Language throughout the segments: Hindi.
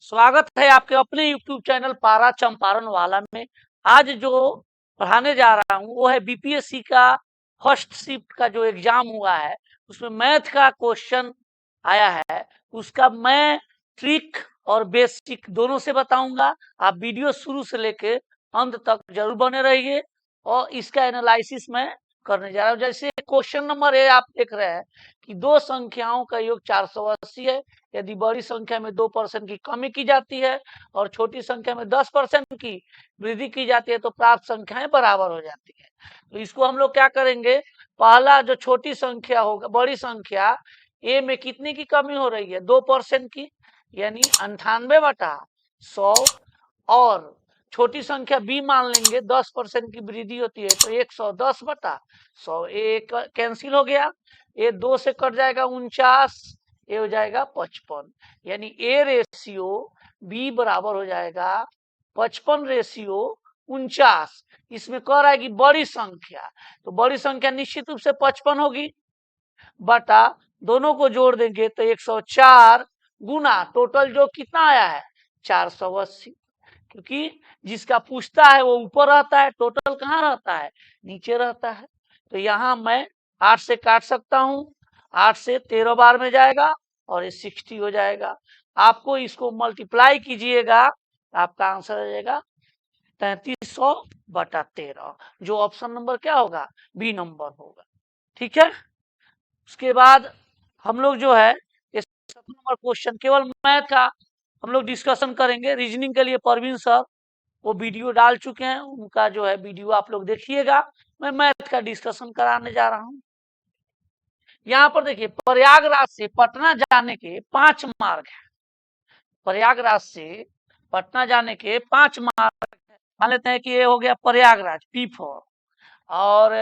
स्वागत है आपके अपने YouTube चैनल पारा चंपारण वाला में। आज जो पढ़ाने जा रहा हूँ वो है बीपीएससी का फर्स्ट शिफ्ट का जो एग्जाम हुआ है, उसमें मैथ का क्वेश्चन आया है। उसका मैं ट्रिक और बेसिक दोनों से बताऊंगा। आप वीडियो शुरू से लेके अंत तक जरूर बने रहिए और इसका एनालिसिस मैं करने जा रहा हूँ। जैसे क्वेश्चन नंबर ए आप देख रहे हैं कि दो संख्याओं का योग 480 है। यदि बड़ी संख्या में 2% की कमी की जाती है और छोटी संख्या में 10% की वृद्धि की जाती है तो प्राप्त संख्याएं बराबर हो जाती है। तो इसको हम लोग क्या करेंगे, पहला जो छोटी संख्या होगा, बड़ी संख्या ए में कितने की कमी हो रही है, 2% की, यानी 98/100। और छोटी संख्या बी मान लेंगे 10% की वृद्धि होती है तो 110/100। एक कैंसिल हो गया, ये 2 से कट जाएगा 49, ये हो जाएगा 55। यानी ए रेशियो बी बराबर हो जाएगा 55/49। इसमें कह रहा है कि बड़ी संख्या, तो बड़ी संख्या निश्चित रूप से 55 होगी, बटा दोनों को जोड़ देंगे तो 104 गुना टोटल जो कितना आया है 480। क्योंकि जिसका पूछता है वो ऊपर रहता है, टोटल कहाँ रहता है, नीचे रहता है। तो यहाँ मैं 8 से काट सकता हूँ, 8 से 13 बार में जाएगा और ये 60 हो जाएगा। आपको इसको मल्टीप्लाई कीजिएगा, आपका आंसर आ जाएगा 3300/13, जो ऑप्शन नंबर क्या होगा, बी नंबर होगा। ठीक है, उसके बाद हम लोग जो है 7 नंबर क्वेश्चन केवल मैथ का हम लोग डिस्कशन करेंगे। रीजनिंग के लिए परवीन सर वो वीडियो डाल चुके हैं, उनका जो है वीडियो आप लोग देखिएगा। मैं मैथ का डिस्कशन कराने जा रहा हूं। यहाँ पर देखिए, प्रयागराज से पटना जाने के 5 मार्ग हैं। प्रयागराज से पटना जाने के 5 मार्ग हैं। मान लेते हैं कि ये हो गया प्रयागराज, P4, और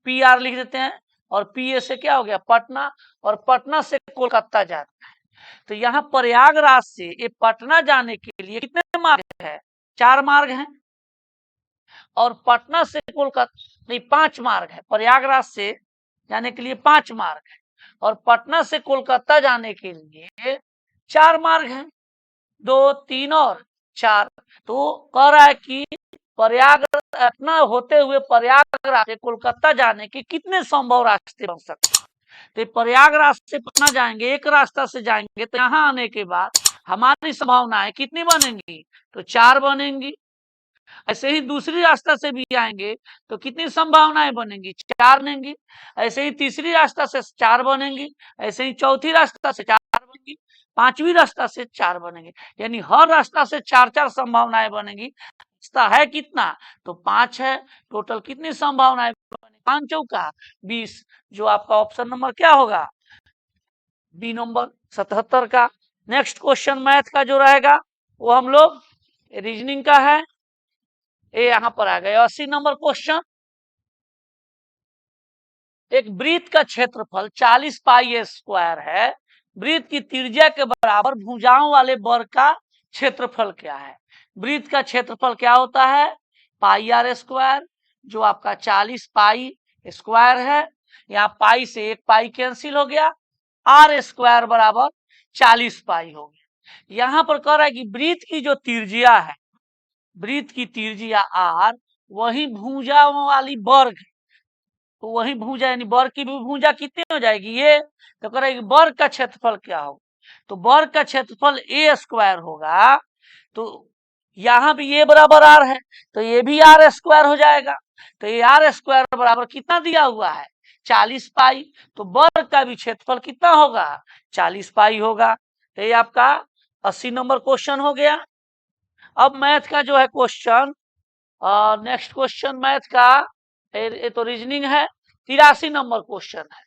PR लिख देते हैं, और PA से क्या हो गया पटना, और पटना से कोलकाता जाना है। तो यहाँ प्रयागराज से ये पटना जाने के लिए कितने मार्ग है, 4 मार्ग हैं। और पटना से कोलकाता नहीं, 5 मार्ग है। प्रयागराज से जाने के लिए 5 मार्ग है और पटना से कोलकाता जाने के लिए 4 मार्ग हैं, 2, 3 और 4। तो कह रहा है कि पटना होते हुए प्रयागराज से कोलकाता जाने के कितने संभव रास्ते बन सकते हैं। तो प्रयागराज से पटना जाएंगे, एक रास्ता से जाएंगे, तो यहाँ आने के बाद हमारी संभावनाएं कितनी बनेंगी, तो 4 बनेंगी। ऐसे ही दूसरी रास्ता से भी आएंगे तो कितनी संभावनाएं बनेंगी, 4 बनेंगी। ऐसे ही तीसरी रास्ता से 4 बनेंगी, ऐसे ही चौथी रास्ता से 4 बनेंगी, पांचवी रास्ता से 4 बनेंगे। यानी हर रास्ता से 4-4 संभावनाएं बनेंगी। रास्ता है कितना, तो 5 है। टोटल कितनी संभावनाएं बनेगी, 5 चौका 20, जो आपका ऑप्शन नंबर क्या होगा, बी नंबर 77 का। नेक्स्ट क्वेश्चन मैथ का जो रहेगा वो हम लोग रीजनिंग का है। ये यहां पर आ गए 80 नंबर क्वेश्चन। एक वृत्त का क्षेत्रफल 40 पाई स्क्वायर है। वृत्त की त्रिज्या के बराबर भुजाओं वाले वर्ग का क्षेत्रफल क्या है। वृत्त का क्षेत्रफल क्या होता है, पाई आर स्क्वायर, जो आपका 40 पाई स्क्वायर है। यहाँ पाई से एक पाई कैंसिल हो गया, आर स्क्वायर बराबर 40 पाई हो गया। यहाँ पर कह रहा है कि वृत्त की जो त्रिज्या है, वृत्त की त्रिज्या आर, वही भुजाओं वाली वर्ग, तो वही भुजा यानी वर्ग की भी भुजा कितनी हो जाएगी, ये। तो कह रहा है कि वर्ग का क्षेत्रफल क्या होगा, तो वर्ग का क्षेत्रफल ए स्क्वायर होगा। तो यहाँ भी ए बराबर आर है तो ये भी आर स्क्वायर हो जाएगा। तो ये आर स्क्वायर बराबर कितना दिया हुआ है, 40 पाई। तो वर्ग का भी क्षेत्रफल कितना होगा, 40 पाई होगा। तो ये आपका 80 नंबर क्वेश्चन हो गया। अब मैथ का जो है क्वेश्चन, नेक्स्ट क्वेश्चन मैथ का, ये तो रीजनिंग है। 83 नंबर क्वेश्चन है।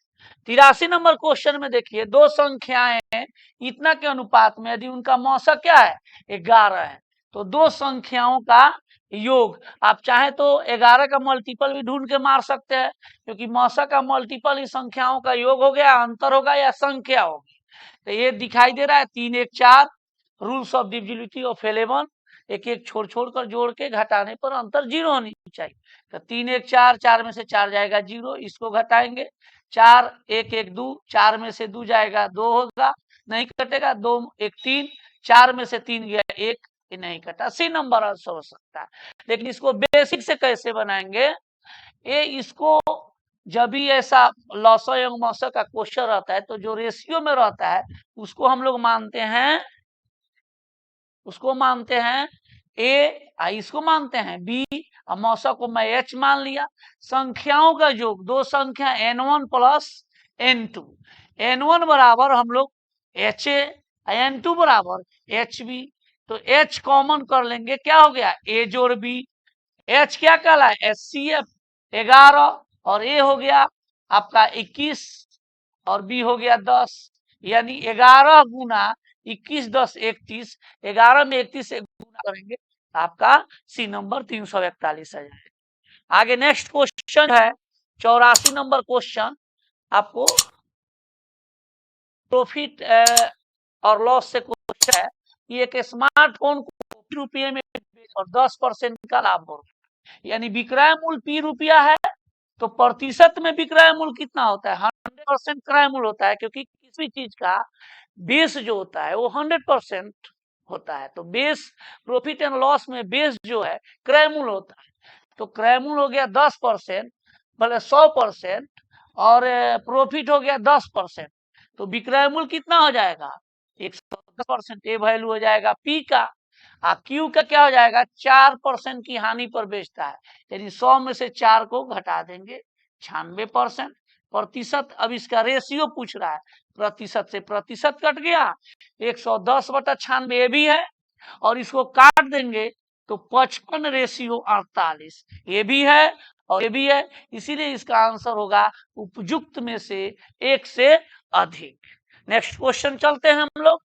83 नंबर क्वेश्चन में देखिए, दो संख्याएं इतना के अनुपात में यदि उनका मौसक क्या है, 11 है, तो दो संख्याओं का योग, आप चाहे तो 11 का मल्टीपल भी ढूंढ के मार सकते हैं, क्योंकि मौसक का मल्टीपल ही संख्याओं का योग हो गया, अंतर होगा या संख्या होगी। तो ये दिखाई दे रहा है 3, 1, 4, रूल्स ऑफ डिविजिबिलिटी ऑफ 11। एक एक छोड़ छोड़ कर जोड़ के घटाने पर अंतर 0 होनी चाहिए। तो 3, 1, 4, 4 में से 4 जाएगा 0, इसको घटाएंगे। 4, 1, 1, 2, 4 में से 2 जाएगा 2 होगा, नहीं कटेगा, 2, 1, 3, 4 में से 3 गया 1, ये नहीं कटा, सी नंबर आंसर हो सकता है। लेकिन इसको बेसिक से कैसे बनाएंगे, ये इसको जब भी ऐसा लॉसो एवं मौसो का क्वेश्चन रहता है तो जो रेशियो में रहता है उसको हम लोग मानते हैं, ए, इसको मानते हैं बी, और मौसा को मैं एच मान लिया। संख्याओं का योग, दो संख्या n1 प्लस n2, n1 बराबर हम लोग एच ए, n2 बराबर एच बी। तो एच कॉमन कर लेंगे, क्या हो गया ए जोड़ बी। एच क्या कहला है HCF 11, और ए हो गया आपका 21 और बी हो गया 10, यानी 11 गुना 21 10 31, 11 में 31 से गुना करेंगे आपका सी नंबर 341 आ जाएगा। आगे नेक्स्ट क्वेश्चन है 84 नंबर क्वेश्चन, आपको प्रॉफिट और लॉस से क्वेश्चन है कि एक स्मार्टफोन को रुपये में और 10% का लाभ हो, यानी विक्रय मूल्य पी रुपया है तो प्रतिशत में विक्रय मूल्य कितना होता है 100% क्रय मूल्य होता है, क्योंकि किसी चीज का बेस जो होता है वो 100% होता है। तो बेस प्रॉफिट एंड लॉस में बेस जो है क्रय मूल्य होता है, तो क्रय मूल्य हो गया 10%, मतलब 100%, और प्रॉफिट हो गया 10%, तो विक्रय मूल्य कितना हो जाएगा 110%, ये वैल्यू हो जाएगा पी का। क्यू का क्या हो जाएगा 4% की हानि पर बेचता है, यानी 100 में से 4 को घटा देंगे 96%। प्रतिशत, अब इसका रेशियो पूछ रहा है, प्रतिशत से प्रतिशत कट गया, 110/96 ये भी है, और इसको काट देंगे तो 55:48 ये भी है और ये भी है, इसीलिए इसका आंसर होगा उपयुक्त में से एक से अधिक। नेक्स्ट क्वेश्चन चलते हैं हम लोग।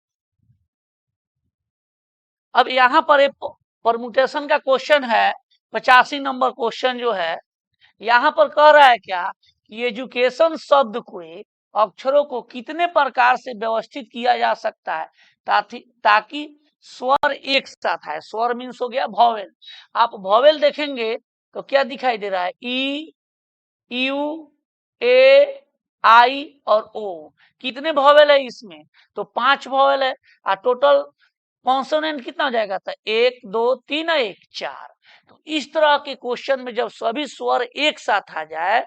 अब यहाँ पर एक परमुटेशन का क्वेश्चन है 85 नंबर क्वेश्चन जो है, यहाँ पर कह रहा है क्या कि एजुकेशन शब्द को अक्षरों को कितने प्रकार से व्यवस्थित किया जा सकता है ताकि स्वर एक साथ आए। स्वर मीन्स हो गया वॉवेल। आप वॉवेल देखेंगे तो क्या दिखाई दे रहा है ई, यू, ए, आई और ओ, कितने वॉवेल है इसमें तो 5 वॉवेल है, और टोटल कॉन्सोनेंट कितना हो जाएगा था 1 2 3 1 4। तो इस तरह के क्वेश्चन में जब सभी स्वर एक साथ आ जाए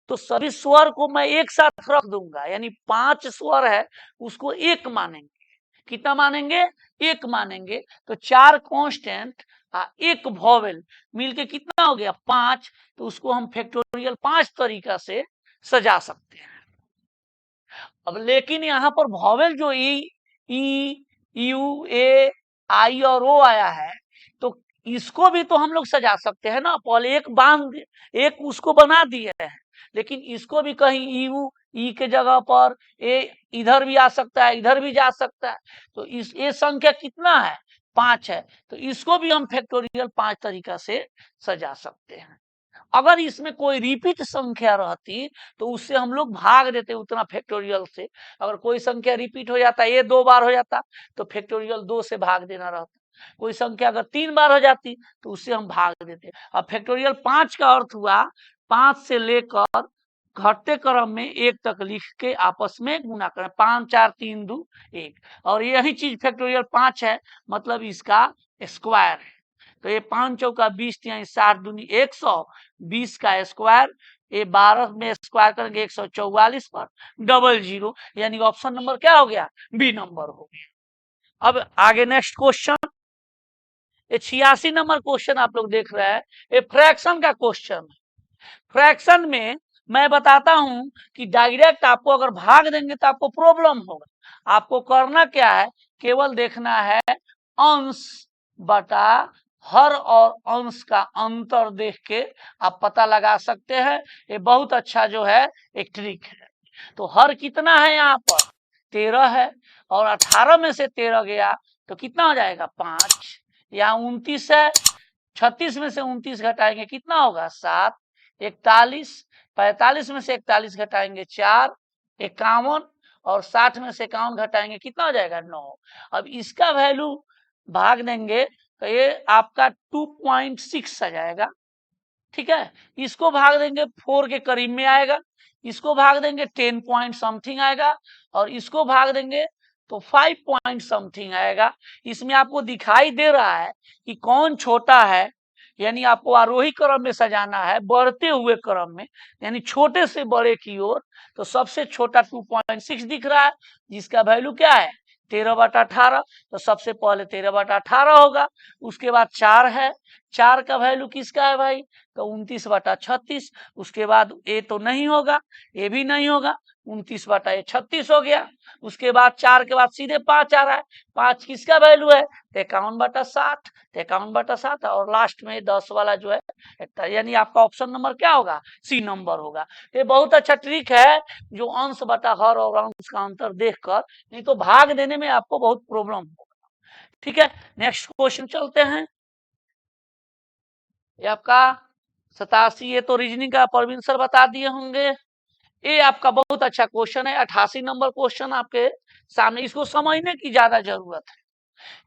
तो सभी स्वर को मैं एक साथ रख दूंगा, यानी 5 स्वर है उसको एक मानेंगे। कितना मानेंगे एक मानेंगे, तो 4 कांस्टेंट एक वॉवेल मिलके कितना हो गया 5, तो उसको हम फैक्टोरियल 5 तरीका से सजा सकते हैं। अब लेकिन यहाँ पर वॉवेल जो ई, यू, ए, आई और ओ आया है, तो इसको भी तो हम लोग सजा सकते हैं ना, पहले एक उसको बना दिए हैं, लेकिन इसको भी कहीं यू, ई के जगह पर ए इधर भी आ सकता है, इधर भी जा सकता है, तो इस ये संख्या कितना है 5 है, तो इसको भी हम फैक्टोरियल 5 तरीका से सजा सकते हैं। अगर इसमें कोई रिपीट संख्या रहती तो उससे हम लोग भाग देते उतना फैक्टोरियल से। अगर कोई संख्या रिपीट हो जाता, ये 2 बार हो जाता तो फैक्टोरियल 2 से भाग देना रहता। कोई संख्या अगर 3 बार हो जाती तो उससे हम भाग देते। अब फैक्टोरियल 5 का अर्थ हुआ 5 से लेकर घटते क्रम में 1 तक लिख के आपस में गुना करें, 5 4 3 2 1, और यही चीज फैक्टोरियल 5 है, मतलब इसका स्क्वायर है। तो ये 5 चौका 20 यानी 60 दूनी 100, 20 का स्क्वायर, ये 12 में स्क्वायर करेंगे 144 पर, 00, यानी ऑप्शन नंबर क्या हो गया बी नंबर हो गया। अब आगे नेक्स्ट क्वेश्चन, ये 86 नंबर क्वेश्चन आप लोग देख रहे हैं, ये फ्रैक्शन का क्वेश्चन। फ्रैक्शन में मैं बताता हूं कि डायरेक्ट आपको अगर भाग देंगे तो आपको प्रॉब्लम होगा। आपको करना क्या है, केवल देखना है अंश बटा हर और अंश का अंतर देख के आप पता लगा सकते हैं। ये बहुत अच्छा जो है एक ट्रिक है। तो हर कितना है यहाँ पर 13 है, और 18 में से 13 गया तो कितना हो जाएगा 5। यहाँ 29 है, 36 में से 29 घटाएंगे कितना होगा 7, 41, 45 में से 41 घटाएंगे 4, 51, और 60 में से 51 घटाएंगे कितना हो जाएगा 9। अब इसका वैल्यू भाग देंगे तो ये आपका 2.6 आ जाएगा, ठीक है। इसको भाग देंगे 4 के करीब में आएगा, इसको भाग देंगे 10 पॉइंट समथिंग आएगा, और इसको भाग देंगे तो 5 पॉइंट समथिंग आएगा। इसमें आपको दिखाई दे रहा है कि कौन छोटा है, यानी आपको आरोही क्रम में सजाना है, बढ़ते हुए क्रम में, यानी छोटे से बड़े की ओर। तो सबसे छोटा 2.6 दिख रहा है, जिसका वैल्यू क्या है 13/18। तो सबसे पहले 13/18 होगा। उसके बाद 4 है, 4 का वैल्यू किसका है भाई, तो 29/36। उसके बाद ए तो नहीं होगा, ए भी नहीं होगा, 29/36 हो गया। उसके बाद 4 के बाद सीधे 5 आ रहा है, 5 किसका वैल्यू है 51/60, 51/60। और लास्ट में 10 वाला जो है, यानी आपका ऑप्शन नंबर क्या होगा, सी नंबर होगा। ये बहुत अच्छा ट्रिक है, जो अंश बटा हर और अंश का अंतर देखकर, नहीं तो भाग देने में आपको बहुत प्रॉब्लम होगा। ठीक है, नेक्स्ट क्वेश्चन चलते हैं। ये आपका 87, ये तो रीजनिंग का परवीन सर बता दिए होंगे। ये आपका बहुत अच्छा क्वेश्चन है, 88 नंबर क्वेश्चन आपके सामने। इसको समझने की ज्यादा जरूरत है।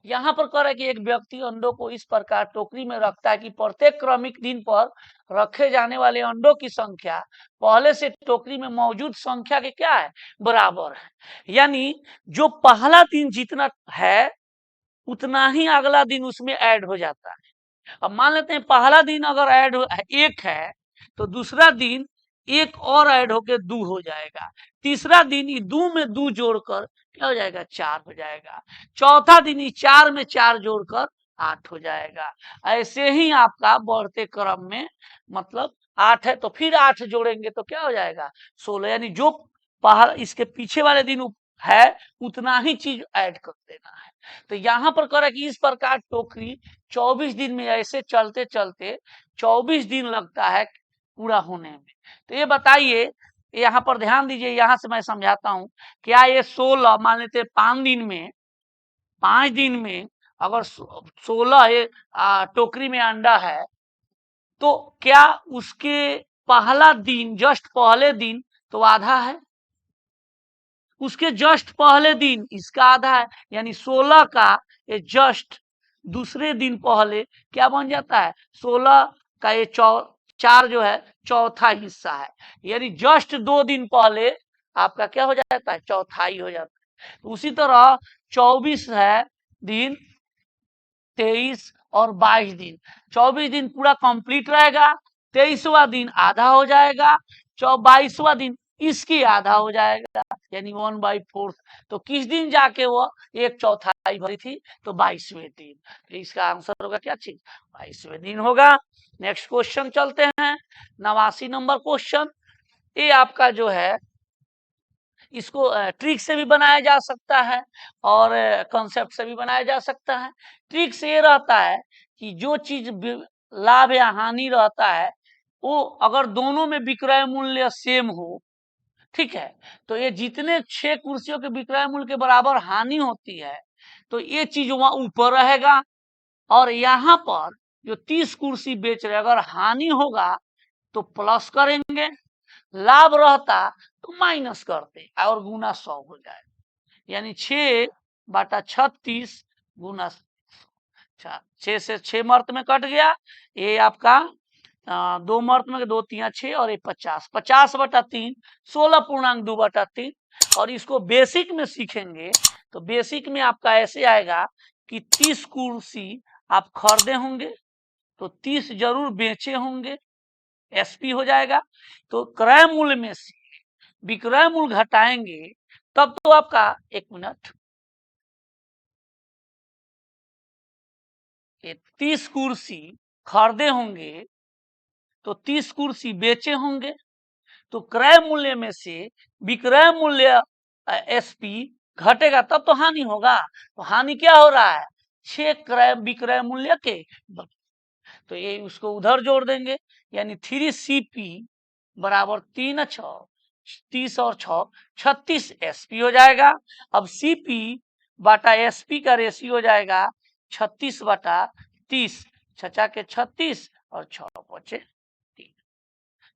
यहाँ पर कह रहा है कि एक व्यक्ति अंडों को इस प्रकार टोकरी में रखता है कि प्रत्येक क्रमिक दिन पर रखे जाने वाले अंडों की संख्या पहले से टोकरी में मौजूद संख्या के क्या है, बराबर है। यानी जो पहला दिन जितना है उतना ही अगला दिन उसमें ऐड हो जाता है। अब मान लेते हैं पहला दिन अगर ऐड एक है, तो दूसरा दिन एक और ऐड होके 2 हो जाएगा। तीसरा दिन ये 2 में 2 जोड़कर क्या हो जाएगा, 4 हो जाएगा। चौथा दिन ये 4 में 4 जोड़कर 8 हो जाएगा। ऐसे ही आपका बढ़ते क्रम में, मतलब 8 है तो फिर 8 जोड़ेंगे तो क्या हो जाएगा 16। यानी जो पहला इसके पीछे वाले दिन है उतना ही चीज ऐड कर देना है। तो यहाँ पर कह रहा है कि इस प्रकार टोकरी 24 दिन में, ऐसे चलते चलते 24 दिन लगता है पूरा होने में। तो ये बताइए, यहाँ पर ध्यान दीजिए, यहाँ से मैं समझाता हूँ। क्या ये 16 मान लेते 5 दिन में, 5 दिन में अगर 16 टोकरी में अंडा है, तो क्या उसके पहला दिन, जस्ट पहले दिन तो आधा है, उसके जस्ट पहले दिन इसका आधा है, यानी 16 का ये जस्ट दूसरे दिन पहले क्या बन जाता है, 16 का ये 4 जो है चौथा हिस्सा है। यानी जस्ट 2 दिन पहले आपका क्या हो जाता है, चौथाई हो जाता है। तो उसी तरह 24 है दिन, 23 और 22 दिन, 24 दिन पूरा कंप्लीट रहेगा, 23वां दिन आधा हो जाएगा, 22वां दिन इसकी आधा हो जाएगा, यानी 1/4। तो किस दिन जाके वो एक चौथाई भरी थी, तो 22वें दिन। तो इसका आंसर होगा क्या चीज, 22वें दिन होगा। नेक्स्ट क्वेश्चन चलते हैं, 89 नंबर क्वेश्चन। ये आपका जो है, इसको ट्रिक से भी बनाया जा सकता है और कॉन्सेप्ट से भी बनाया जा सकता है। ट्रिक से ये रहता है कि जो चीज लाभ या हानि रहता है, वो अगर दोनों में विक्रय मूल्य सेम हो, ठीक है, तो ये जितने 6 कुर्सियों के विक्रय मूल्य के बराबर हानि होती है, तो ये चीज वहां ऊपर रहेगा। और यहाँ पर जो 30 कुर्सी बेच रहे, अगर हानि होगा तो प्लस करेंगे, लाभ रहता तो माइनस करते और गुना 100 हो जाए। यानी 6/36 गुना 6 से 6 मर्त में कट गया, ये आपका 2 मर्त में 2 3 6 और ये 50, 50/3, 16.2/3। और इसको बेसिक में सीखेंगे तो बेसिक में आपका ऐसे आएगा कि 30 कुर्सी आप खरीदे होंगे तो 30 जरूर बेचे होंगे, एसपी हो जाएगा। तो क्रय मूल्य में से विक्रय मूल्य घटाएंगे तब तो आपका, 1 मिनट, ये 30 कुर्सी खरीदे होंगे तो 30 कुर्सी बेचे होंगे, तो क्रय मूल्य में से विक्रय मूल्य एसपी घटेगा तब तो हानि होगा। तो हानि क्या हो रहा है, 6 क्रय विक्रय मूल्य के, तो ये उसको उधर जोड़ देंगे, यानी 3CP बराबर 3 6 30 और 6 36 एसपी हो जाएगा। अब सीपी बटा एसपी का रेशियो हो जाएगा 36/30, 6 के 36 और 6 बचे 3।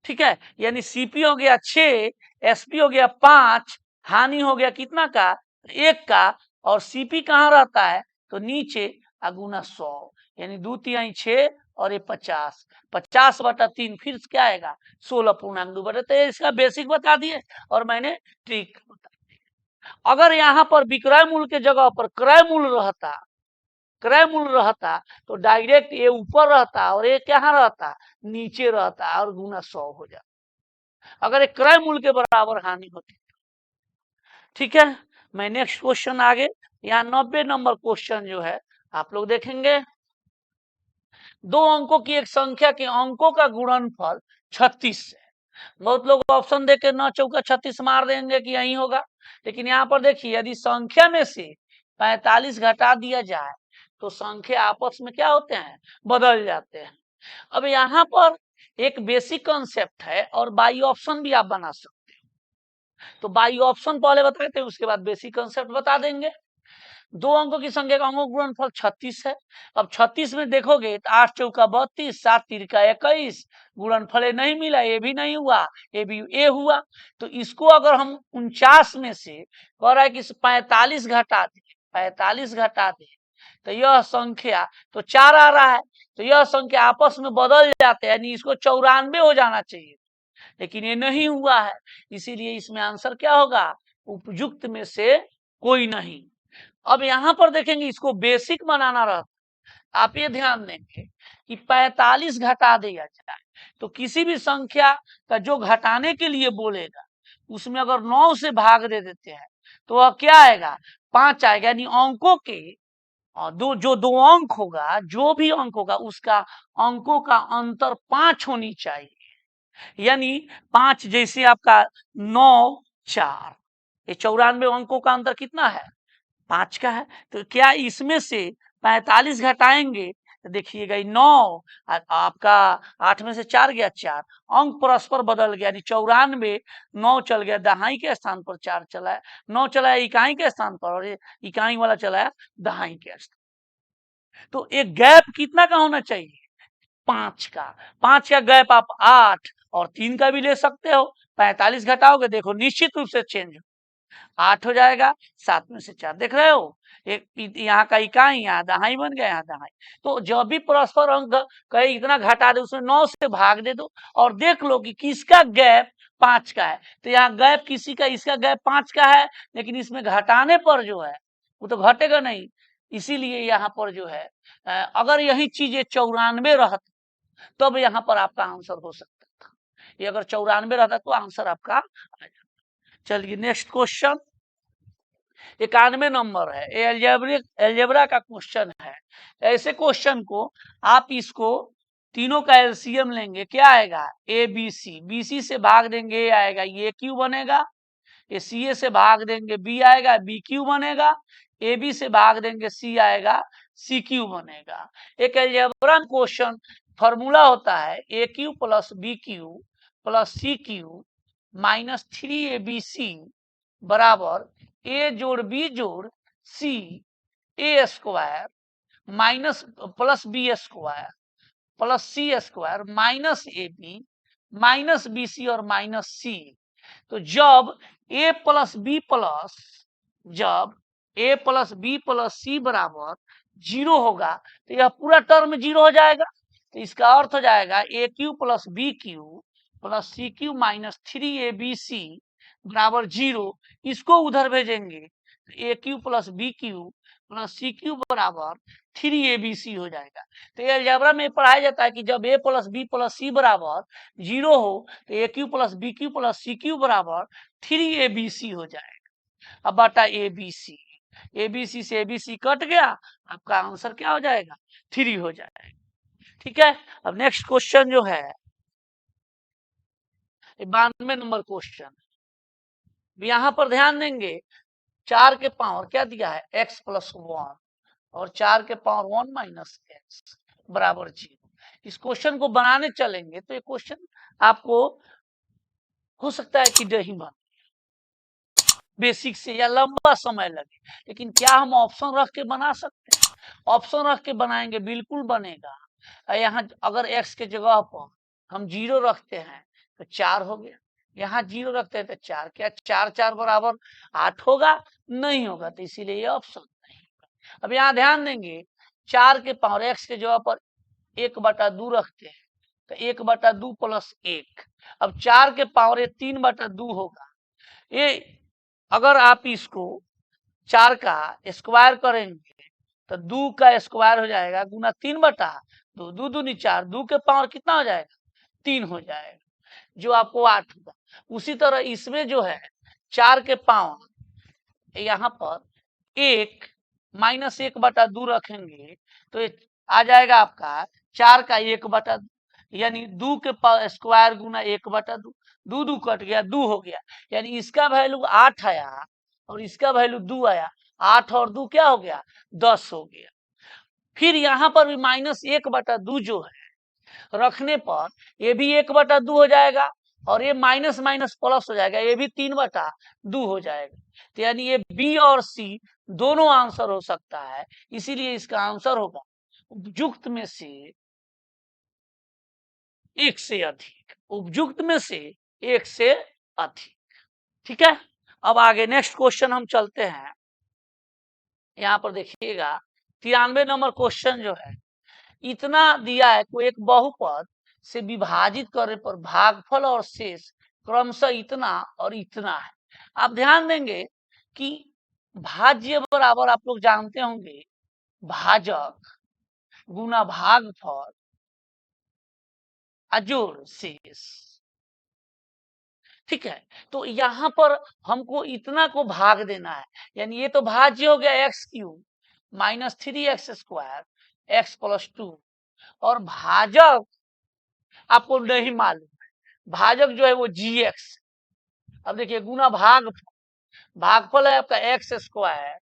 ठीक है, यानी सीपी हो गया 6, एसपी हो गया 5, हानि हो गया कितना का, 1 का। और सीपी कहाँ रहता है, तो नीचे अगुना 100, यानी 2 3 6 और ये 50, 50/3 फिर क्या आएगा 16.2। तो इसका बेसिक बता दिए और मैंने ट्रिक बता दी। अगर यहाँ पर विक्रय मूल्य के जगह पर क्रय मूल्य रहता तो डायरेक्ट ये ऊपर रहता और ये कहाँ रहता, नीचे रहता और गुना 100 हो जाता, अगर एक क्रय मूल्य के बराबर हानि होती। ठीक है, मैं नेक्स्ट क्वेश्चन आगे, यहाँ 90 नंबर क्वेश्चन जो है आप लोग देखेंगे, 2 अंकों की एक संख्या के अंकों का गुणनफल 36 है। बहुत लोग ऑप्शन देके 9 चौका 36 मार देंगे कि यही होगा, लेकिन यहाँ पर देखिए यदि संख्या में से 45 घटा दिया जाए तो संख्या आपस में क्या होते हैं, बदल जाते हैं। अब यहाँ पर एक बेसिक कॉन्सेप्ट है और बाई ऑप्शन भी आप बना सकते हो, तो बाई ऑप्शन पहले बताते हैं उसके बाद बेसिक कॉन्सेप्ट बता देंगे। 2 अंकों की संख्या का अंकों गुणनफल 36 है। अब 36 में देखोगे तो 8 चौका 32, 7 तिरका 21, गुणनफल नहीं मिला, ये भी नहीं हुआ, ये भी ए हुआ। तो इसको अगर हम 49 में से कह रहा है कि 45 घटा दे, 45 घटा दे तो यह संख्या तो 4 आ रहा है, तो यह संख्या आपस में बदल जाते हैं, यानी इसको 94 हो जाना चाहिए, लेकिन ये नहीं हुआ है, इसीलिए इसमें आंसर क्या होगा, उपयुक्त में से कोई नहीं। अब यहां पर देखेंगे इसको बेसिक बनाना रहता, आप ये ध्यान देंगे कि 45 घटा दिया जाए तो किसी भी संख्या का जो घटाने के लिए बोलेगा उसमें अगर 9 से भाग दे देते हैं तो वह क्या आएगा, 5 आएगा, यानी अंकों के दो अंक होगा, जो भी अंक होगा उसका अंकों का अंतर 5 होनी चाहिए, यानी 5 जैसे आपका 9 4, ये 94 अंकों का अंतर कितना है, 5 का है। तो क्या इसमें से 45 घटाएंगे तो देखिएगा 9, आपका 8 में से 4 गया 4, अंक परस्पर बदल गया, यानी 94, 9 चल गया दहाई के स्थान पर, 4 चला है, 9 चला है इकाई के स्थान पर और इकाई वाला चला है दहाई के स्थान। तो एक गैप कितना का होना चाहिए, 5 का, 5 का गैप आप 8 और 3 का भी ले सकते हो, 45 घटाओगे देखो निश्चित रूप से चेंज 8 हो जाएगा, 7 में से 4 देख रहे हो, एक यहाँ का इकाई यहाँ दहाई बन गया, यहाँ दहाई। तो जब भी परस्पर अंक कहीं इतना घटा दे उसमें 9 से भाग दे दो और देख लो कि किसका गैप 5 का है, तो यहाँ गैप किसी का, इसका गैप 5 का है, लेकिन इसमें घटाने पर जो है वो तो घटेगा नहीं, इसीलिए यहाँ पर जो है अगर यही चीजें 94 रहता तब यहाँ पर आपका आंसर हो सकता था, ये अगर 94 रहता तो आंसर आपका आ जाता। चलिए नेक्स्ट क्वेश्चन 91 नंबर है, एल्जेब्रा का क्वेश्चन है। ऐसे क्वेश्चन को आप इसको तीनों का एलसीएम लेंगे, क्या आएगा, A B C, B C से भाग देंगे ए आएगा, ये क्यू बनेगा, ये सी ए से भाग देंगे बी आएगा, बी क्यू बनेगा, ए बी से भाग देंगे सी आएगा, सी क्यू बनेगा। एक एल्जेब्रा क्वेश्चन फॉर्मूला होता है A cube plus B cube plus C cube minus 3abc बराबर ए जोड़ बी जोड़ C A square minus plus B square plus C square minus A B minus B C और माइनस सी। तो जब A plus B plus C बराबर 0 होगा तो यह पूरा टर्म 0 हो जाएगा, तो इसका अर्थ हो जाएगा A cube plus B cube plus C cube minus 3abc बराबर 0, इसको उधर भेजेंगे तो A cube plus B cube plus C cube बराबर 3abc हो जाएगा। तो ये अलजेब्रा में पढ़ाया जाता है कि जब A plus B plus C बराबर 0 हो तो A cube plus B cube plus C cube बराबर 3abc हो जाएगा। अब बटा एबीसी, एबीसी से एबीसी कट गया, आपका आंसर क्या हो जाएगा, 3 हो जाएगा। ठीक है, अब नेक्स्ट क्वेश्चन जो है 92 नंबर क्वेश्चन, यहां पर ध्यान देंगे 4 के पावर क्या दिया है, x प्लस 1 और 4 के पावर 1 माइनस एक्स बराबर 0। इस क्वेश्चन को बनाने चलेंगे तो ये क्वेश्चन आपको हो सकता है कि नहीं बन बेसिक से या लंबा समय लगे, लेकिन क्या हम ऑप्शन रख के बना सकते हैं, ऑप्शन रख के बनाएंगे बिल्कुल बनेगा। यहाँ अगर x के जगह पर हम 0 रखते हैं तो 4 हो गया, यहाँ 0 रखते हैं तो 4, क्या 4 4 बराबर 8 होगा, नहीं होगा, तो इसीलिए ये ऑप्शन नहीं होगा। अब यहाँ ध्यान देंगे 4 के पावर x के जगह पर 1/2 रखते हैं तो 1/2 प्लस 1, अब 4 के पावर 3/2 होगा, ये अगर आप इसको 4 का स्क्वायर करेंगे तो 2 का स्क्वायर हो जाएगा गुना 3/2, 2 दूनी 4, 2 के पावर कितना हो जाएगा 3 हो जाएगा, जो आपको 8 होगा। उसी तरह इसमें जो है 4 के पावर यहाँ पर 1 माइनस 1/2 रखेंगे तो ये आ जाएगा आपका 4 का 1/2, यानी 2 के स्क्वायर गुना 1/2, 2 2 कट गया, 2 हो गया, यानी इसका वैल्यू 8 आया और इसका वैल्यू 2 आया। 8 और 2 क्या हो गया 10 हो गया। फिर यहाँ पर भी माइनस 1/2 जो है रखने पर ये भी 1/2 हो जाएगा और ये माइनस माइनस प्लस हो जाएगा, ये भी 3/2 हो जाएगा। तो यानी ये बी और सी दोनों आंसर हो सकता है, इसीलिए इसका आंसर होगा उपयुक्त में से एक से अधिक, उपयुक्त में से एक से अधिक। ठीक है, अब आगे नेक्स्ट क्वेश्चन हम चलते हैं। यहाँ पर देखिएगा 93 नंबर क्वेश्चन जो है, इतना दिया है कोई एक बहुपद से विभाजित करने पर भागफल और शेष क्रमशः इतना और इतना है। आप ध्यान देंगे कि भाज्य बराबर आप लोग जानते होंगे भाजक गुना भागफल अजोड़ शेष। ठीक है, तो यहाँ पर हमको इतना को भाग देना है, यानी ये तो भाज्य हो गया x³ माइनस 3x² x+2 और भाजक आपको नहीं मालूम है, भाजक जो है वो gx। अब देखिए गुना भागफल है आपका x²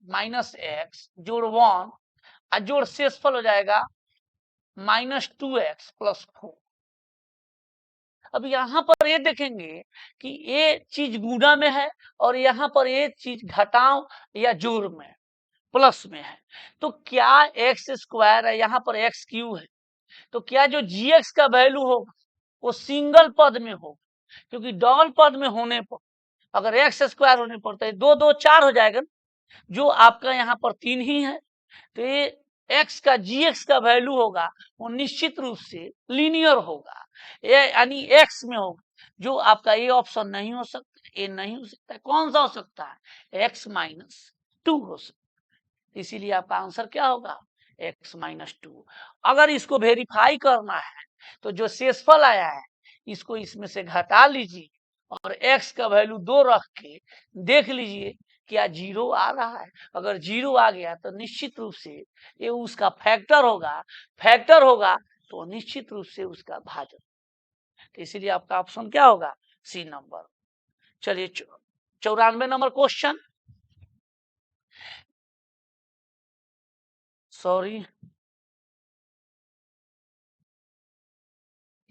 माइनस x जोड़ 1 जोड़ शेषफल हो जाएगा -2x+4। अब यहाँ पर ये देखेंगे कि ये चीज गुणा में है और यहाँ पर ये चीज घटाव या जोड़ में प्लस में है, तो क्या x² है यहाँ पर x³ है, तो क्या जो gx का वैल्यू होगा वो सिंगल पद में होगा, क्योंकि डबल पद में होने पर अगर x² होने पर तो 2 2 4 हो जाएगा, जो आपका यहाँ पर 3 ही है, तो ये x का gx का वैल्यू होगा वो निश्चित रूप से लीनियर होगा, यानी x में होगा, जो आपका ये ऑप्शन नहीं हो सकता, ये नहीं हो सकता। कौन सा हो सकता है x-2 हो सकता है, इसीलिए आपका आंसर क्या होगा x-2। अगर इसको वेरीफाई करना है तो जो शेषफल आया है इसको इसमें से घटा लीजिए और x का वैल्यू 2 रख के देख लीजिए क्या 0 आ रहा है। अगर 0 आ गया तो निश्चित रूप से ये उसका फैक्टर होगा तो निश्चित रूप से उसका भाजक, तो इसीलिए आपका ऑप्शन क्या होगा सी नंबर। चलिए 94 number question, sorry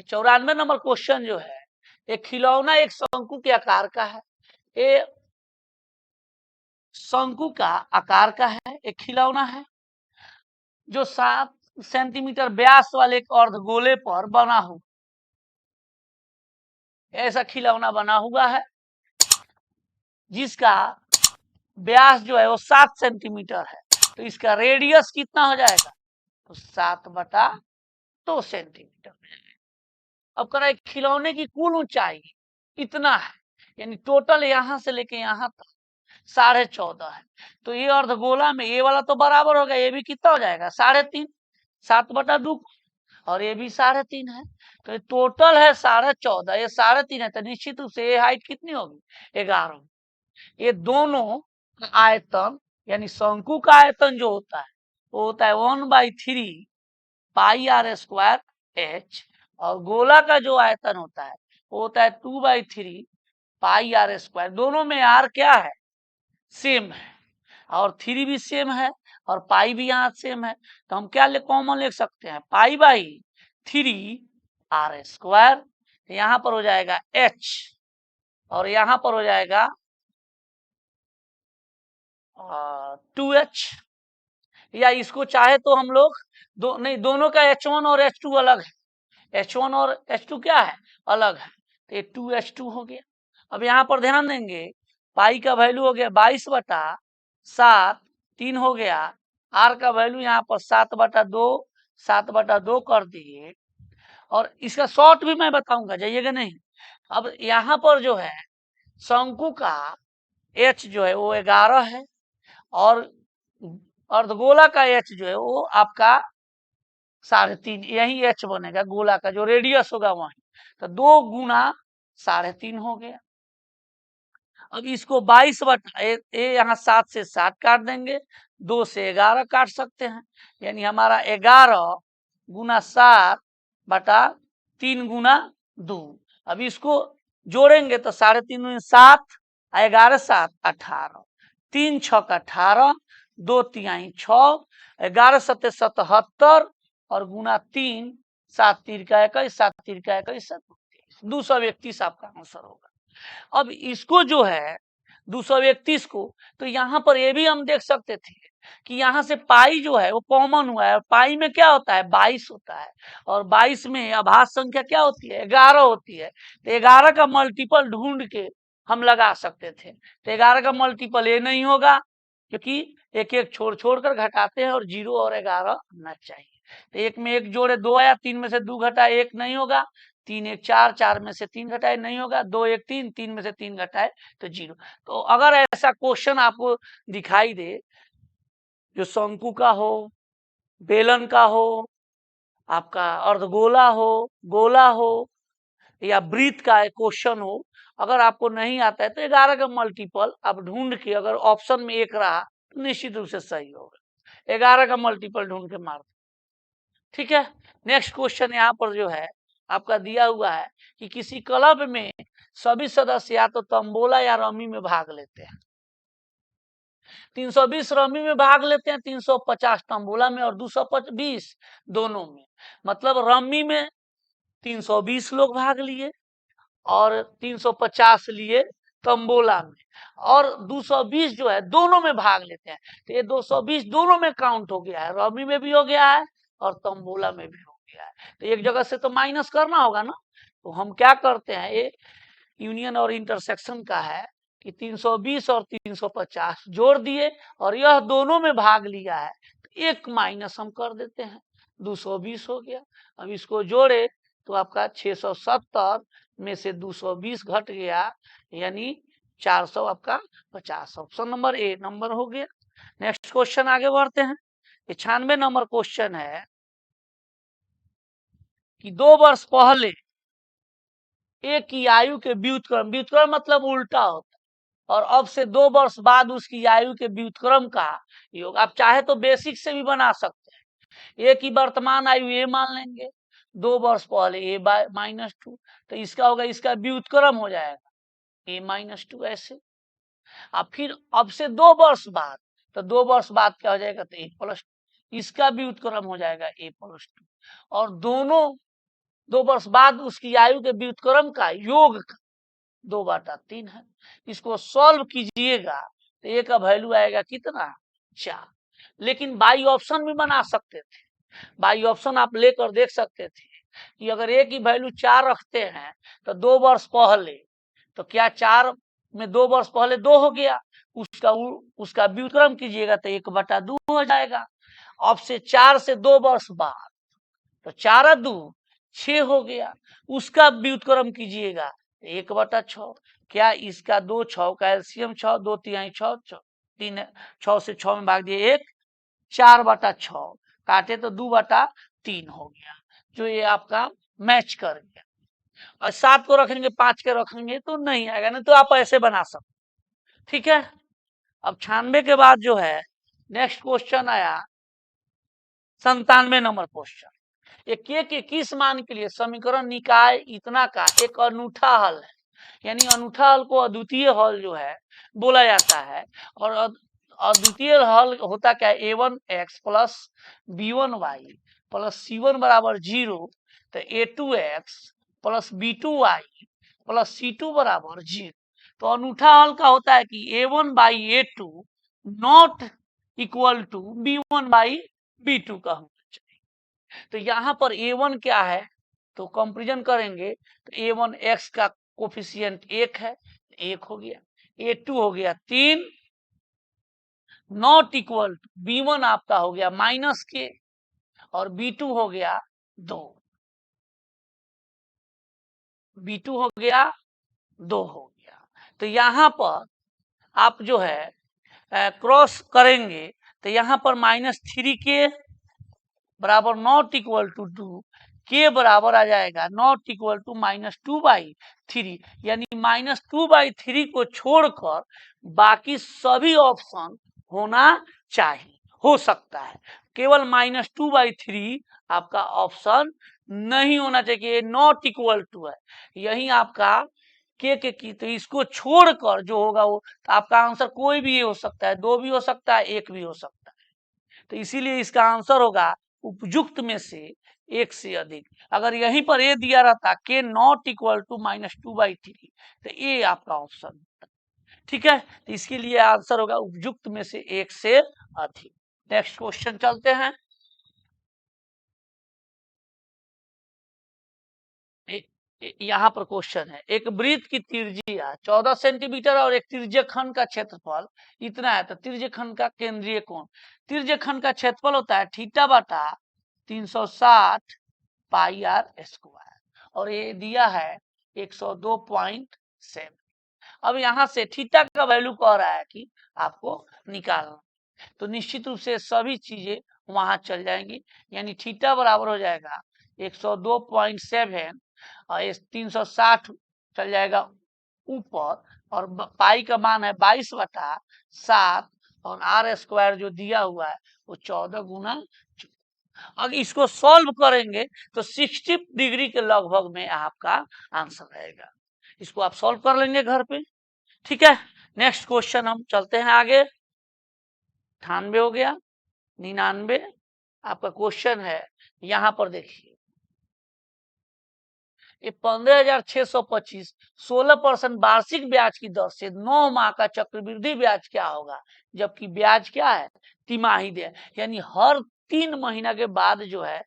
94 number question जो है, एक खिलौना एक शंकु के आकार का है, ये शंकु का आकार का है, एक खिलौना है जो 7 सेंटीमीटर व्यास वाले एक अर्धगोले पर बना हुआ, ऐसा खिलौना बना हुआ है जिसका व्यास जो है वो 7 सेंटीमीटर है, तो इसका रेडियस कितना हो जाएगा तो 7/2 सेंटीमीटर। अब कह रहा है खिलौने की कुल ऊंचाई इतना है, यानी टोटल यहां से लेके यहां तक 14.5 है, तो ये अर्धगोला में ये वाला तो बराबर होगा, ये भी कितना हो जाएगा 3.5, 7/2 और ये भी 3.5 है, तो ये टोटल है 14.5, ये 3.5 है, तो निश्चित रूप से ये हाइट कितनी होगी 11। ये दोनों आयतन यानी शंकु का आयतन जो होता है वो होता है 1/3 πr² h और गोला का जो आयतन होता है वो होता है 2/3 πr²। दोनों में r क्या है सेम है और 3 भी सेम है और पाई भी यहाँ सेम है, तो हम क्या कॉमन लिख सकते हैं π/3 r², यहाँ पर हो जाएगा h और यहाँ पर हो जाएगा 2h, या इसको चाहे तो हम लोग दोनों का h1 और h2 अलग है, h1 और h2 क्या है अलग है, तो ये 2h2 हो गया। अब यहाँ पर ध्यान देंगे पाई का वैल्यू हो गया 22/7, 3 हो गया, आर का वैल्यू यहाँ पर 7/2 कर दिए, और इसका शॉर्ट भी मैं बताऊंगा, जाइएगा नहीं। अब यहाँ पर जो है शंकु का एच जो है वो 11 है और अर्धगोला का एच जो है वो आपका 3.5, यही एच बनेगा गोला का जो रेडियस होगा वही, तो 2 गुना 3.5 हो गया। अब इसको 22 बटा यहाँ 7 से 7 काट देंगे, 2 से 11 काट सकते हैं, यानी हमारा 11 गुना 7 बटा 3 गुना 2। अब इसको जोड़ेंगे तो 3.5 में 7, 11 7 18, 3 6 18, 2 तिहाई 6, 11 7 77 और गुना 3, 7 3 का 21, 7 3 का 21, 231 आपका आंसर होगा। अब इसको जो है 231 को, तो यहाँ पर ये भी हम देख सकते थे कि यहाँ से पाई जो है वो कॉमन हुआ है, पाई में क्या होता है 22 होता है, और 22 में अभाज्य संख्या क्या होती है 11 होती है, तो 11 का मल्टीपल ढूंढ के हम लगा सकते थे। तो 11 का मल्टीपल ये नहीं होगा, क्योंकि एक एक छोड़ छोड़ कर घटाते हैं और 0 और 11 आना चाहिए। तो 1 में 1 जोड़े 2 आया, 3 में से 2 घटाए 1 नहीं होगा, 3 1 4, 4 में से 3 घटाए नहीं होगा, 2 1 3, 3 में से 3 घटाए तो 0। तो अगर ऐसा क्वेश्चन आपको दिखाई दे जो शंकु का हो, बेलन का हो, आपका अर्धगोला हो, गोला हो या वृत्त का क्वेश्चन हो, अगर आपको नहीं आता है तो 11 का मल्टीपल आप ढूंढ के, अगर ऑप्शन में 1 रहा तो निश्चित रूप से सही होगा, 11 का मल्टीपल ढूंढ के मार। ठीक है, नेक्स्ट क्वेश्चन यहाँ पर जो है आपका दिया हुआ है कि किसी क्लब में सभी सदस्य या तो तंबोला या रमी में भाग लेते हैं। 320 रमी में भाग लेते हैं, 350 तंबोला में और 220 दोनों में। मतलब रमी में 320 लोग भाग लिए और 350 लिए तंबोला में, और 220 जो है दोनों में भाग लेते हैं, तो ये 220 दोनों में काउंट हो गया है, रमी में भी हो गया है और तंबोला में भी हो गया है। तो एक जगह से तो माइनस करना होगा ना, तो हम क्या करते हैं, ये यूनियन और इंटरसेक्शन का है कि 320 और 350 जोड़ दिए और यह दोनों में भाग लिया है, तो एक माइनस हम कर देते हैं, 220 हो गया। अब इसको जोड़े तो आपका 670 में से 220 घट गया, यानी 400 आपका 50। ऑप्शन नंबर ए नंबर हो गया। नेक्स्ट क्वेश्चन आगे बढ़ते हैं। 96 नंबर क्वेश्चन है कि 2 वर्ष पहले एक की आयु के व्युत्क्रम, व्युत्क्रम मतलब उल्टा होता है, और अब से 2 वर्ष बाद उसकी आयु के व्युत्क्रम का योग। आप चाहे तो बेसिक से भी बना सकते हैं, एक की वर्तमान आयु ए मान लेंगे, 2 वर्ष पहले ए -2, तो इसका होगा, इसका व्युत्क्रम हो जाएगा ए -2 ऐसे। अब फिर अब से 2 वर्ष बाद, तो 2 वर्ष बाद क्या हो जाएगा, तो ए +2, इसका व्युत्क्रम हो जाएगा ए +2, और दोनों 2 वर्ष बाद उसकी आयु के व्युत्क्रम का योग 2/3 है। इसको सॉल्व कीजिएगा तो ए का वैल्यू आएगा कितना 4। लेकिन बाई ऑप्शन भी बना सकते थे, बाई ऑप्शन आप लेकर देख सकते थे कि अगर ए की वैल्यू 4 रखते हैं तो 2 वर्ष पहले, तो क्या 4 में 2 वर्ष पहले 2 हो गया, उसका व्युत्क्रम कीजिएगा तो 1/2 हो जाएगा। अब से 4 से 2 वर्ष बाद, तो 4 2 6 हो गया, उसका व्युत्क्रम कीजिएगा 1/6। क्या इसका 2 6 का एलसीएम 6, 2 तिहाई 6, 3 6 से 6 में भाग दिए 1, 4/6 काटे तो 2/3 हो गया, जो ये आपका मैच कर गया। और 7 को रखेंगे 5 के रखेंगे तो नहीं आएगा, नहीं तो आप ऐसे बना सकते। ठीक है, अब 96 के बाद जो है नेक्स्ट क्वेश्चन आया 97 नंबर क्वेश्चन। के किस मान के लिए समीकरण निकाय इतना का एक अनूठा हल है, यानी अनूठा हल को अद्वितीय हल जो है बोला जाता है। और अद्वितीय हल होता क्या है, a1x plus b1y plus c1 बराबर 0, तो a2x plus b2y plus c2 बराबर 0। तो अनूठा हल का होता है कि a1 by a2 not equal to b1 by b2 का होना चाहिए। तो यहाँ पर a1 क्या है, तो कंपेरिजन करेंगे तो a1 x का कोफिशिएंट 1 है, 1 हो गया, a2 हो गया 3, नॉट इक्वल टू b1 आपका हो गया -k और b2 हो गया 2, b2 हो गया 2 हो गया। तो यहाँ पर आप जो है क्रॉस करेंगे तो यहाँ पर -3k बराबर नॉट इक्वल टू 2, के बराबर आ जाएगा नॉट इक्वल टू -2/3, यानी -2/3 को छोड़कर बाकी सभी ऑप्शन होना चाहिए, हो सकता है, केवल -2/3 आपका ऑप्शन नहीं होना चाहिए, नॉट इक्वल टू है, यही आपका के की, तो इसको छोड़कर जो होगा वो, तो आपका आंसर कोई भी हो सकता है, 2 भी हो सकता है, 1 भी हो सकता है, तो इसीलिए इसका आंसर होगा उपयुक्त में से एक से अधिक। अगर यहीं पर ए दिया रहता के नॉट इक्वल टू -2/3, तो ये आपका ऑप्शन, ठीक है, तो इसके लिए आंसर होगा उपयुक्त में से एक से अधिक। नेक्स्ट क्वेश्चन चलते हैं। यहाँ पर क्वेश्चन है, एक वृत्त की त्रिज्या 14 सेंटीमीटर और एक त्रिज्यखंड का क्षेत्रफल इतना है, तो त्रिज्यखंड का केंद्रीय कोण, त्रिज्यखंड का क्षेत्रफल होता है थीटा बटा 360 पाई आर स्क्वायर, और ये दिया है 102.7। अब यहाँ से थीटा का वैल्यू कह रहा है कि आपको निकालना, तो निश्चित रूप से सभी चीजें वहां चल जाएंगी, यानी थीटा बराबर हो जाएगा 102.7 और 360 चल जाएगा ऊपर, और पाई का मान है 22/7, और आर स्क्वायर जो दिया हुआ है वो 14 गुना। अगर इसको सॉल्व करेंगे तो 60 डिग्री के लगभग में आपका आंसर रहेगा, इसको आप सॉल्व कर लेंगे घर पे, ठीक है। नेक्स्ट क्वेश्चन हम चलते हैं आगे। 98 हो गया, 99 आपका क्वेश्चन है, यहां पर देखिए, ये 15,625 16% वार्षिक ब्याज की दर से 9 माह का चक्रवृद्धि ब्याज क्या होगा, जबकि ब्याज क्या है, तिमाही दे, यानी हर 3 महीना के बाद जो है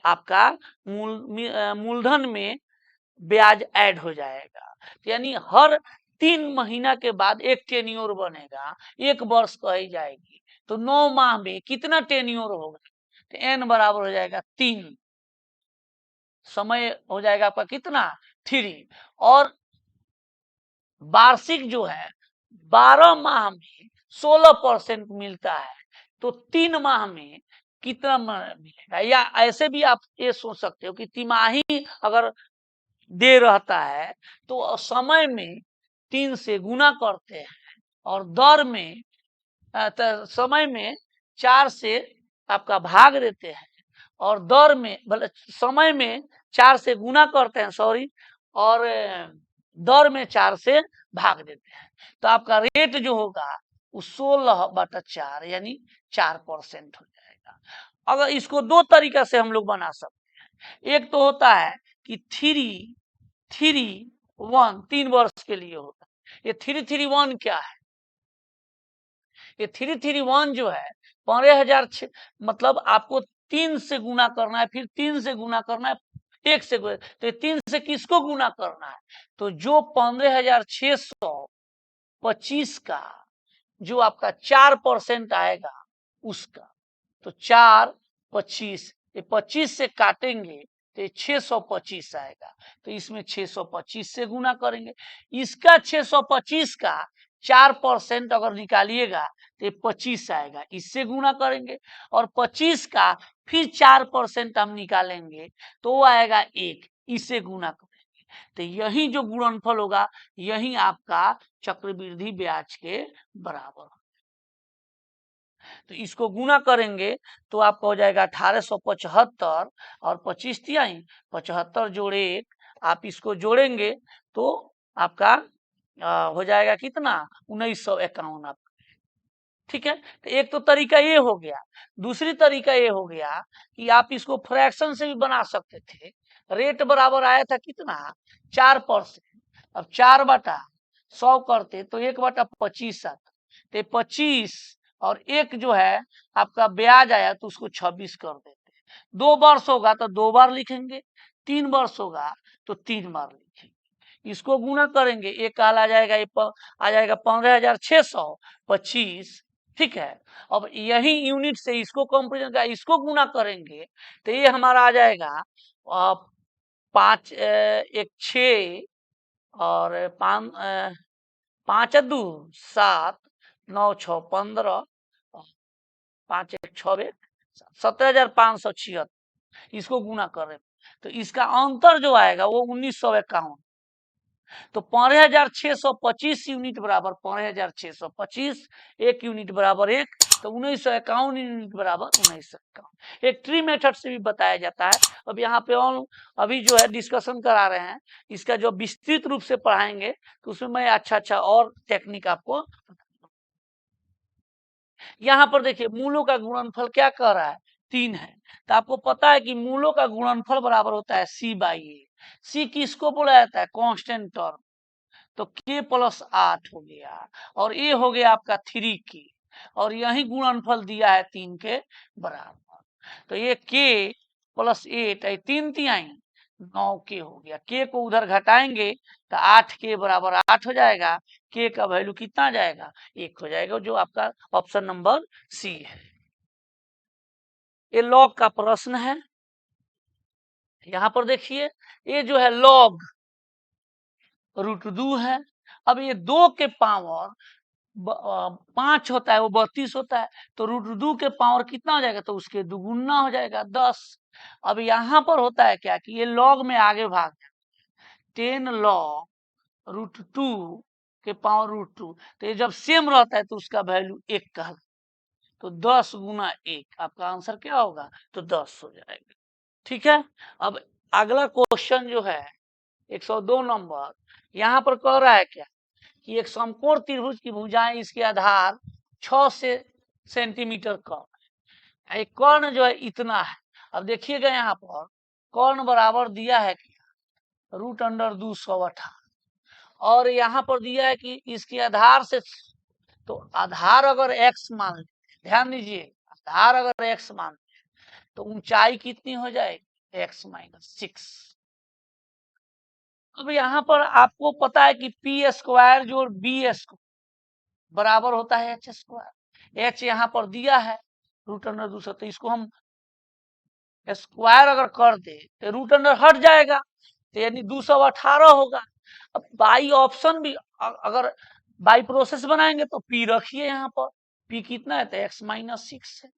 आपका मूलधन में ब्याज ऐड हो जाएगा, यानी हर 3 महीना के बाद एक टेन्योर बनेगा, एक वर्ष कही जाएगी, तो 9 माह में कितना टेन्योर होगा, तो n बराबर हो जाएगा 3, समय हो जाएगा आपका कितना 3, और वार्षिक जो है 12 माह में 16% मिलता है, तो 3 माह में कितना मिलेगा, या ऐसे भी आप ये सोच सकते हो कि तिमाही अगर दे रहता है तो समय में 3 से गुना करते हैं, और दर में तो समय में 4 से आपका भाग देते हैं, और दर में मतलब समय में 4 से गुना करते हैं, सॉरी, और दर में 4 से भाग देते हैं, तो आपका रेट जो होगा वो 16/4 यानी 4% हो जाएगा। अगर इसको दो तरीका से हम लोग बना सकते हैं, एक तो होता है कि 3-3-1 3 वर्ष के लिए होता है, ये 3-3-1 क्या है, ये 3-3-1 जो है 15,000, मतलब आपको 3 से गुना करना है, फिर 3 से गुना करना है, 1 से गुना, तो 3 से किसको गुना करना है, तो जो 15,625 का जो आपका 4% आएगा उसका, तो 4-25, ये 25 से काटेंगे तो ये 625 आएगा, तो इसमें 625 से गुना करेंगे, इसका 625 का 4% अगर निकालिएगा तो ये 25 आएगा, इससे गुना करेंगे, और 25 का फिर 4% हम निकालेंगे तो वो आएगा 1, इससे गुना करेंगे, तो यही जो गुणनफल होगा यही आपका चक्रवृद्धि ब्याज के बराबर, तो इसको गुना करेंगे तो आपका हो जाएगा 1875, और 25 तिहाई 75 जोड़े 1, आप इसको जोड़ेंगे तो आपका हो जाएगा कितना 1951 आपका, ठीक है। तो एक तो तरीका ये हो गया, दूसरी तरीका ये हो गया कि आप इसको फ्रैक्शन से भी बना सकते थे, रेट बराबर आया था कितना 4%, अब 4/100 करते तो 1/25 आता, तो 25 और एक जो है आपका ब्याज आया तो उसको 26 कर देते, 2 वर्ष होगा तो 2 बार लिखेंगे, 3 वर्ष होगा तो 3 बार लिखेंगे, इसको गुना करेंगे, एक काल आ जाएगा, ये आ जाएगा 15,625, ठीक है। अब यही यूनिट से इसको कंपेरिजन का इसको गुना करेंगे तो ये हमारा आ जाएगा 5 1 6 और 5 5 2 7 9 6 15 5 1 6 17,576 इसको गुना करें तो इसका अंतर जो आएगा वो 1951। तो 15,625 यूनिट बराबर 15,625, 1 यूनिट बराबर 1, तो 1951 यूनिट बराबर 1951। एक ट्री मेथड से भी बताया जाता है। अब यहाँ पे और अभी जो है डिस्कशन करा रहे हैं, इसका जो विस्तृत रूप से पढ़ाएंगे तो उसमें मैं अच्छा और टेक्निक आपको। यहाँ पर देखिए मूलों का गुणनफल क्या कह रहा है, 3 है। तो आपको पता है कि मूलों का गुणनफल बराबर होता है C/A। C किसको बोला जाता है, कांस्टेंट टर्म। तो k प्लस 8 हो गया और a हो गया आपका 3k और यही गुणनफल दिया है 3 के बराबर। तो ये k प्लस 8 3 तिहाई 9k हो गया। k को उधर घटाएंगे तो 8k बराबर 8 हो जाएगा। k का वैल्यू कितना जाएगा, 1 हो जाएगा, जो आपका ऑप्शन नंबर सी है। ये लॉग का प्रश्न है। यहाँ पर देखिए ये जो है लॉग √2 है। अब ये 2 के पावर 5 होता है, वो 32 होता है, तो √2 के पावर कितना हो जाएगा, तो उसके दुगुना हो जाएगा 10। अब यहाँ पर होता है क्या कि ये लॉग में आगे भाग 10 log √2 के पावर √2, तो ये जब सेम रहता है तो उसका वैल्यू 1 का, तो 10 गुना 1 आपका आंसर क्या होगा, तो 10 हो जाएगा। ठीक है। अब अगला क्वेश्चन जो है 102 नंबर, यहाँ पर कह रहा है क्या कि एक समकोण त्रिभुज की भुजाएं इसके आधार 6 सेंटीमीटर कम है। एक कर्ण जो है इतना है। अब देखिएगा यहाँ पर कर्ण बराबर दिया है कि √218 और यहाँ पर दिया है कि इसके आधार से, तो आधार अगर x मान लीजिए, ध्यान दीजिए आधार अगर x मान लीजिए तो ऊंचाई कितनी हो जाएगी, x - 6। अब यहाँ पर आपको पता है कि p² जो b² बराबर होता है h²। h यहाँ पर दिया है √200, तो इसको हम स्क्वायर अगर कर दे तो √अंडर हट जाएगा, तो यानी 218 होगा। अब बाई ऑप्शन भी अगर बाई प्रोसेस बनाएंगे तो p रखिए यहाँ पर, p कितना है तो x - 6 है,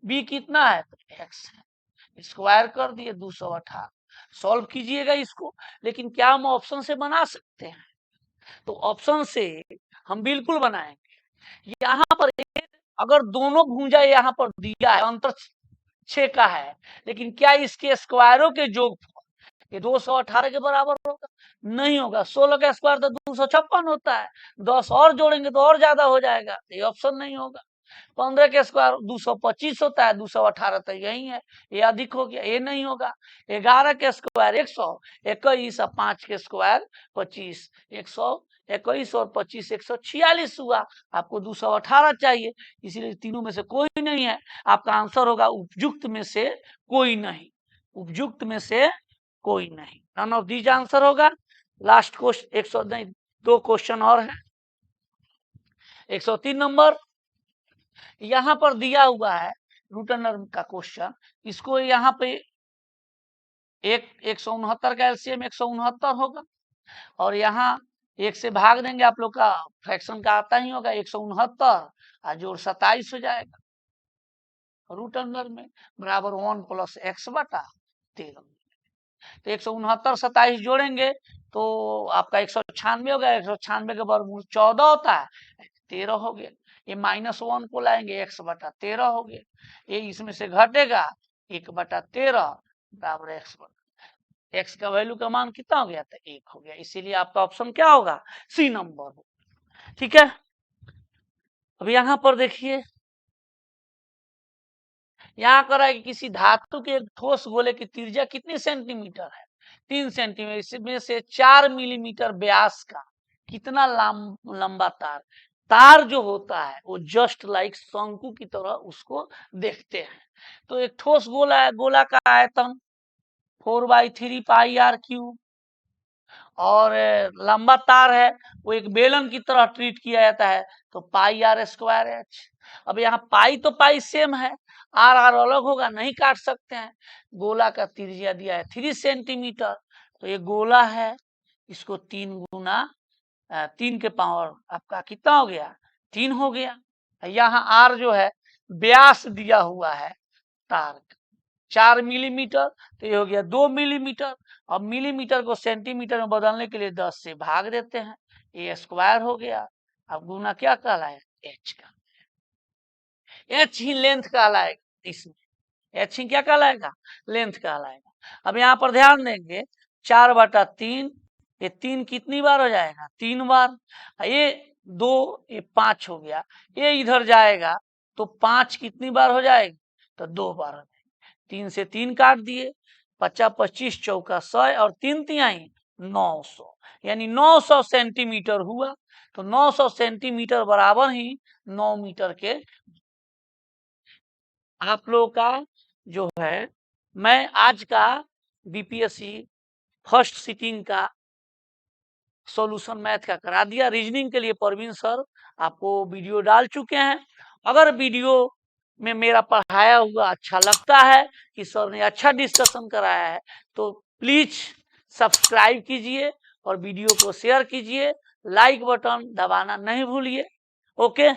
b कितना है तो x है, स्क्वायर कर दिए 218। सॉल्व कीजिएगा इसको, लेकिन क्या हम ऑप्शन से बना सकते हैं, तो ऑप्शन से हम बिल्कुल बनाएंगे। यहाँ पर अगर दोनों भुजा यहाँ पर दिया है, अंतर 6 का है, लेकिन क्या इसके स्क्वायरों के योग ये 218 के बराबर होगा, नहीं होगा। 16 का स्क्वायर तो 256 होता है, 10 और जोड़ेंगे तो और ज्यादा हो जाएगा, ये ऑप्शन नहीं होगा। 15 के स्क्वायर 225 होता है, 218 तो यही है, ये अधिक हो गया, ये नहीं होगा। 11 के स्क्वायर 100, 21 और 5 के स्क्वायर 25, 121 और 25 146 हुआ। आपको 218 चाहिए, इसीलिए तीनों में से कोई नहीं है। आपका आंसर होगा उपयुक्त में से कोई नहीं, उपयुक्त में से कोई नहीं, नन ऑफ दीज आंसर होगा। लास्ट क्वेश्चन 100 नहीं, 2 क्वेश्चन और है। 103 नंबर यहाँ पर दिया हुआ है रूटनर का क्वेश्चन, इसको यहाँ पे 169 का एलसीएम 169 होगा और यहाँ 1 से भाग देंगे, आप लोग का फ्रैक्शन का आता ही होगा, 169 और जोड़ 27 हो जाएगा रूटनर में, बराबर 1 + x/13। तो 169 27 जोड़ेंगे तो आपका 196 होगा, 196 के वर्गमूल 14 होता है, 13 हो गया। ये -1 को लाएंगे, x/13 हो गया, ये इसमें से घटेगा 1/13 बराबर x का वैल्यू का मान कितना हो गया था, 1 हो गया। इसीलिए आपका ऑप्शन क्या होगा, सी नंबर होगा। ठीक है। अब यहाँ पर देखिए, यहाँ करा है कि किसी धातु के एक ठोस गोले की त्रिज्या कितनी सेंटीमीटर है, 3 सेंटीमीटर, इसमें से 4 मिलीमीटर व्यास का कितना लंबा तार जो होता है वो जस्ट लाइक शंकु की तरह उसको देखते हैं। तो एक ठोस गोला है, गोला का आयतन 4/3 πr³ और लंबा तार है वो एक बेलन की तरह ट्रीट किया जाता है, तो πr²h। अब यहाँ पाई तो पाई सेम है, आर अलग होगा, नहीं काट सकते हैं। गोला का त्रिज्या दिया है 3 सेंटीमीटर, तो ये गोला है, इसको 3 गुना 3 के पावर आपका कितना हो गया, 3 हो गया। यहाँ आर जो है व्यास दिया हुआ है तार का 4 मिलीमीटर, तो ये हो गया 2 मिलीमीटर। अब मिलीमीटर को सेंटीमीटर में बदलने के लिए 10 से भाग देते हैं, ये स्क्वायर हो गया। अब गुना क्या कहलाएगा, एच का, एच ही लेंथ कहलाएगा, इसमें एच ही क्या कहलाएगा, लेंथ कहलाएगा। अब यहाँ पर ध्यान देंगे 4/3, ये 3 कितनी बार हो जाएगा, 3 बार। ये 2, ये 5 हो गया, ये इधर जाएगा तो 5 कितनी बार हो जाएगा, तो 2 बार हो जाएगा। 3 से 3 काट दिए, 50 25 चौका 100 और 3 तिहाई 900, यानी 900 सेंटीमीटर हुआ। तो 900 सेंटीमीटर बराबर ही 9 मीटर के। आप लोगों का जो है, मैं आज का बीपीएससी फर्स्ट सिटिंग का सॉल्यूशन मैथ का करा दिया। रीजनिंग के लिए परवीन सर आपको वीडियो डाल चुके हैं। अगर वीडियो में मेरा पढ़ाया हुआ अच्छा लगता है कि सर ने अच्छा डिस्कशन कराया है, तो प्लीज सब्सक्राइब कीजिए और वीडियो को शेयर कीजिए, लाइक बटन दबाना नहीं भूलिए। ओके।